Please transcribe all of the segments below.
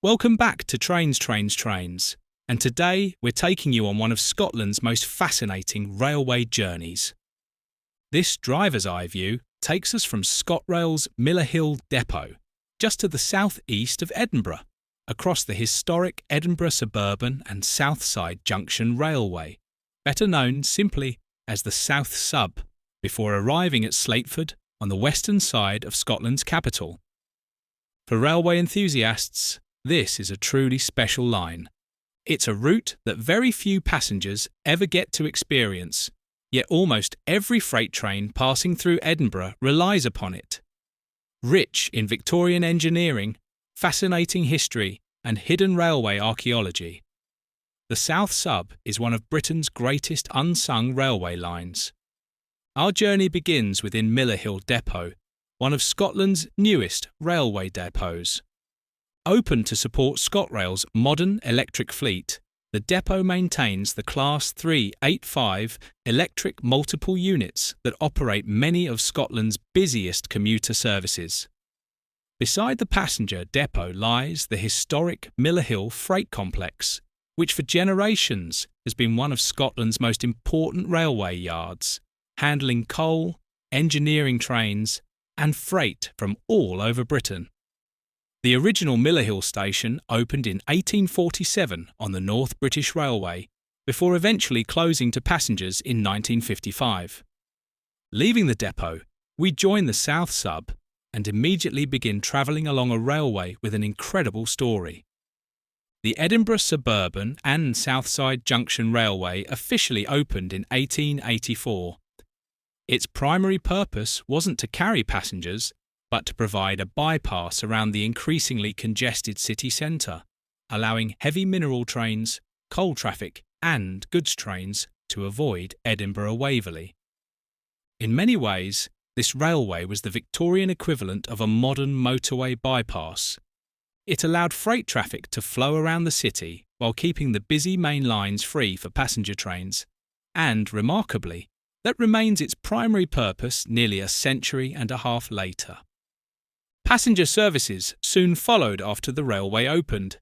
Welcome back to Trains. And today we're taking you on one of Scotland's most fascinating railway journeys. This driver's eye view takes us from ScotRail's Millerhill Depot, just to the south-east of Edinburgh, across the historic Edinburgh Suburban and Southside Junction Railway, better known simply as the South Sub, before arriving at Slateford on the western side of Scotland's capital. For railway enthusiasts, this is a truly special line. It's a route that very few passengers ever get to experience, yet almost every freight train passing through Edinburgh relies upon it. Rich in Victorian engineering, fascinating history, and hidden railway archaeology, the South Sub is one of Britain's greatest unsung railway lines. Our journey begins within Millerhill Depot, one of Scotland's newest railway depots. Open to support ScotRail's modern electric fleet, the depot maintains the Class 385 electric multiple units that operate many of Scotland's busiest commuter services. Beside the passenger depot lies the historic Millerhill Freight Complex, which for generations has been one of Scotland's most important railway yards, handling coal, engineering trains, and freight from all over Britain. The original Millerhill station opened in 1847 on the North British Railway, before eventually closing to passengers in 1955. Leaving the depot, we join the South Sub and immediately begin travelling along a railway with an incredible story. The Edinburgh Suburban and Southside Junction Railway officially opened in 1884. Its primary purpose wasn't to carry passengers, but to provide a bypass around the increasingly congested city centre, allowing heavy mineral trains, coal traffic and goods trains to avoid Edinburgh-Waverley. In many ways, this railway was the Victorian equivalent of a modern motorway bypass. It allowed freight traffic to flow around the city while keeping the busy main lines free for passenger trains, and, remarkably, that remains its primary purpose nearly a century and a half later. Passenger services soon followed after the railway opened.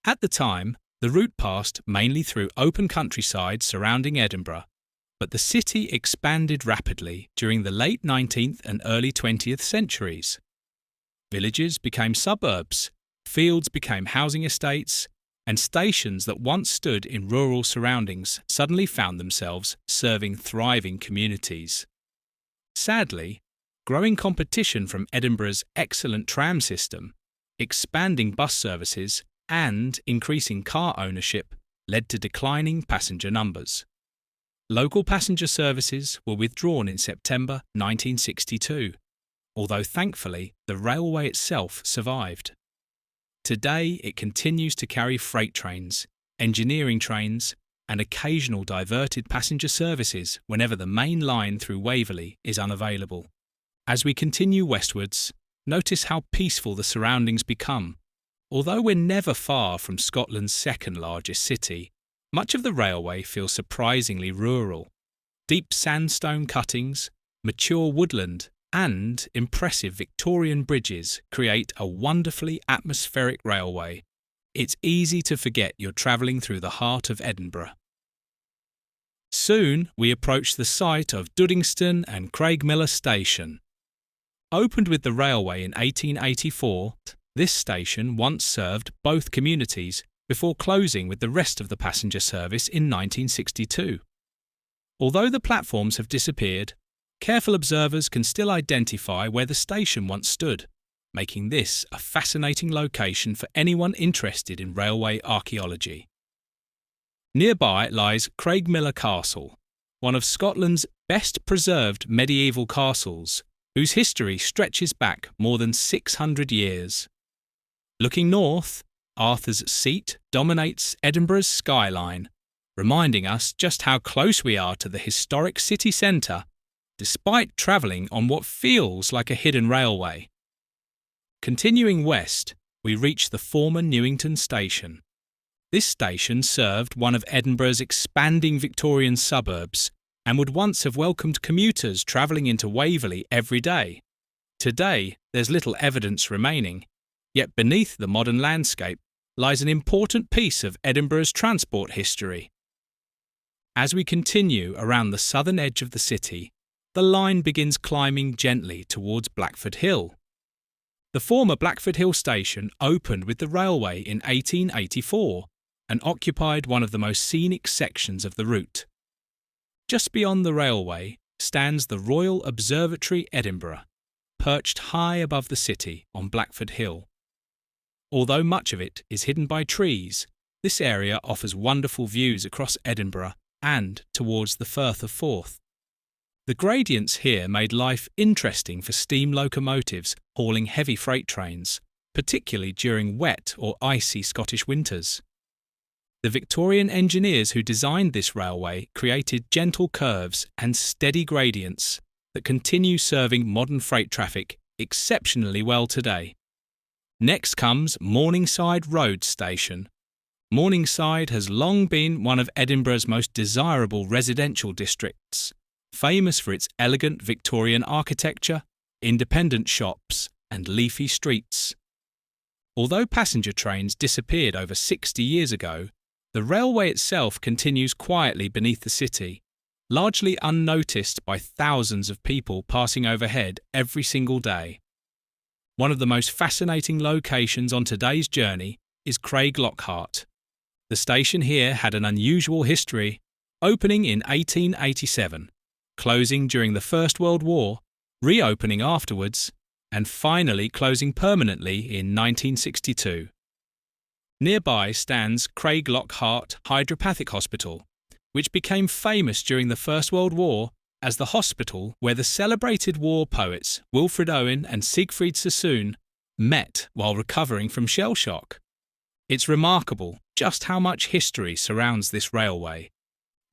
At the time, the route passed mainly through open countryside surrounding Edinburgh, but the city expanded rapidly during the late 19th and early 20th centuries. Villages became suburbs, fields became housing estates, and stations that once stood in rural surroundings suddenly found themselves serving thriving communities. Sadly, growing competition from Edinburgh's excellent tram system, expanding bus services, and increasing car ownership led to declining passenger numbers. Local passenger services were withdrawn in September 1962, although thankfully the railway itself survived. Today it continues to carry freight trains, engineering trains, and occasional diverted passenger services whenever the main line through Waverley is unavailable. As we continue westwards, notice how peaceful the surroundings become. Although we're never far from Scotland's second largest city, much of the railway feels surprisingly rural. Deep sandstone cuttings, mature woodland, and impressive Victorian bridges create a wonderfully atmospheric railway. It's easy to forget you're travelling through the heart of Edinburgh. Soon we approach the site of Duddingston and Craigmillar station. Opened with the railway in 1884, this station once served both communities before closing with the rest of the passenger service in 1962. Although the platforms have disappeared, careful observers can still identify where the station once stood, making this a fascinating location for anyone interested in railway archaeology. Nearby lies Craigmillar Castle, one of Scotland's best preserved medieval castles, whose history stretches back more than 600 years. Looking north, Arthur's Seat dominates Edinburgh's skyline, reminding us just how close we are to the historic city centre, despite travelling on what feels like a hidden railway. Continuing west, we reach the former Newington station. This station served one of Edinburgh's expanding Victorian suburbs and would once have welcomed commuters travelling into Waverley every day. Today, there's little evidence remaining, yet beneath the modern landscape, lies an important piece of Edinburgh's transport history. As we continue around the southern edge of the city, the line begins climbing gently towards Blackford Hill. The former Blackford Hill station opened with the railway in 1884 and occupied one of the most scenic sections of the route. Just beyond the railway stands the Royal Observatory Edinburgh, perched high above the city on Blackford Hill. Although much of it is hidden by trees, this area offers wonderful views across Edinburgh and towards the Firth of Forth. The gradients here made life interesting for steam locomotives hauling heavy freight trains, particularly during wet or icy Scottish winters. The Victorian engineers who designed this railway created gentle curves and steady gradients that continue serving modern freight traffic exceptionally well today. Next comes Morningside Road station. Morningside has long been one of Edinburgh's most desirable residential districts, famous for its elegant Victorian architecture, independent shops, and leafy streets. Although passenger trains disappeared over 60 years ago, the railway itself continues quietly beneath the city, largely unnoticed by thousands of people passing overhead every single day. One of the most fascinating locations on today's journey is Craiglockhart. The station here had an unusual history, opening in 1887, closing during the First World War, reopening afterwards, and finally closing permanently in 1962. Nearby stands Craiglockhart Hydropathic Hospital, which became famous during the First World War as the hospital where the celebrated war poets Wilfred Owen and Siegfried Sassoon met while recovering from shell shock. It's remarkable just how much history surrounds this railway.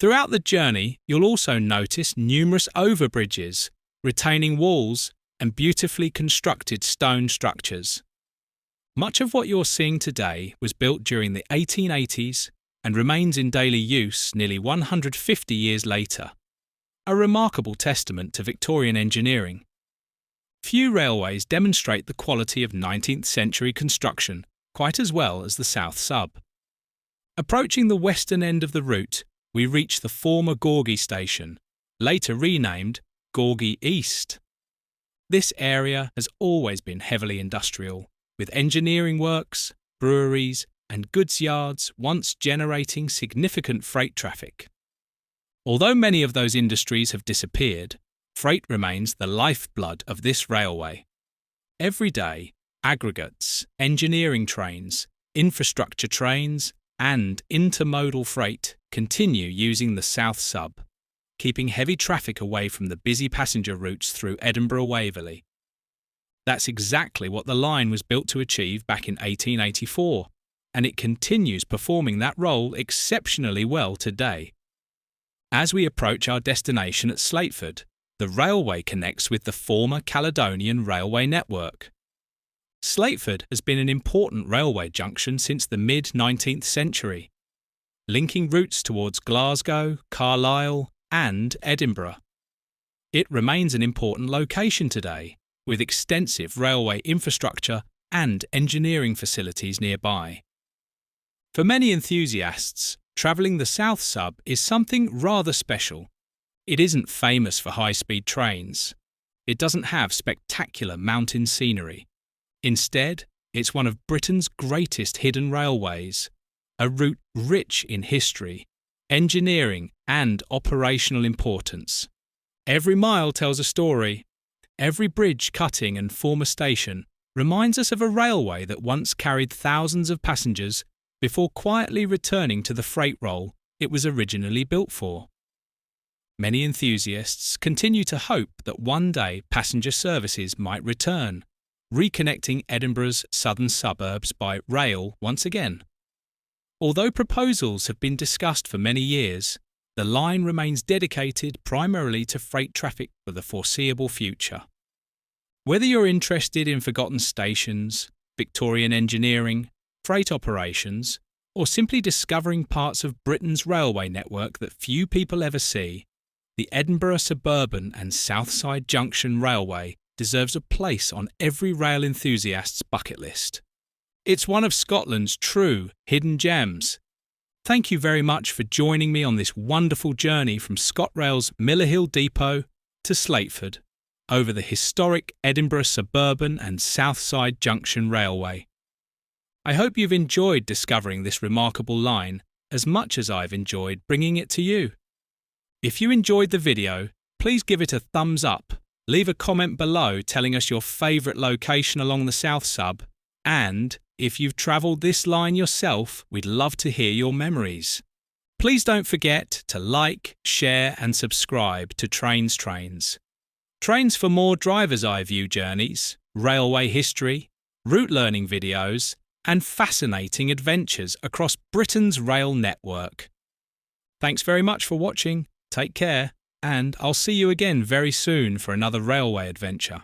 Throughout the journey, you'll also notice numerous overbridges, retaining walls, and beautifully constructed stone structures. Much of what you're seeing today was built during the 1880s and remains in daily use nearly 150 years later. A remarkable testament to Victorian engineering. Few railways demonstrate the quality of 19th century construction quite as well as the South Sub. Approaching the western end of the route, we reach the former Gorgie station, later renamed Gorgie East. This area has always been heavily industrial, with engineering works, breweries, and goods yards once generating significant freight traffic. Although many of those industries have disappeared, freight remains the lifeblood of this railway. Every day, aggregates, engineering trains, infrastructure trains, and intermodal freight continue using the South Sub, keeping heavy traffic away from the busy passenger routes through Edinburgh-Waverley. That's exactly what the line was built to achieve back in 1884, and it continues performing that role exceptionally well today. As we approach our destination at Slateford, the railway connects with the former Caledonian Railway network. Slateford has been an important railway junction since the mid-19th century, linking routes towards Glasgow, Carlisle, and Edinburgh. It remains an important location today, with extensive railway infrastructure and engineering facilities nearby. For many enthusiasts, travelling the South Sub is something rather special. It isn't famous for high-speed trains. It doesn't have spectacular mountain scenery. Instead, it's one of Britain's greatest hidden railways, a route rich in history, engineering, and operational importance. Every mile tells a story. Every bridge, cutting, and former station reminds us of a railway that once carried thousands of passengers before quietly returning to the freight role it was originally built for. Many enthusiasts continue to hope that one day passenger services might return, reconnecting Edinburgh's southern suburbs by rail once again. Although proposals have been discussed for many years, the line remains dedicated primarily to freight traffic for the foreseeable future. Whether you're interested in forgotten stations, Victorian engineering, freight operations, or simply discovering parts of Britain's railway network that few people ever see, the Edinburgh Suburban and Southside Junction Railway deserves a place on every rail enthusiast's bucket list. It's one of Scotland's true hidden gems. Thank you very much for joining me on this wonderful journey from ScotRail's Millerhill Depot to Slateford, over the historic Edinburgh Suburban and Southside Junction Railway. I hope you've enjoyed discovering this remarkable line as much as I've enjoyed bringing it to you. If you enjoyed the video, please give it a thumbs up, leave a comment below telling us your favourite location along the South Sub, and if you've travelled this line yourself, we'd love to hear your memories. Please don't forget to like, share and subscribe to Trains. Trains for more driver's eye view journeys, railway history, route learning videos and fascinating adventures across Britain's rail network. Thanks very much for watching, take care, and I'll see you again very soon for another railway adventure.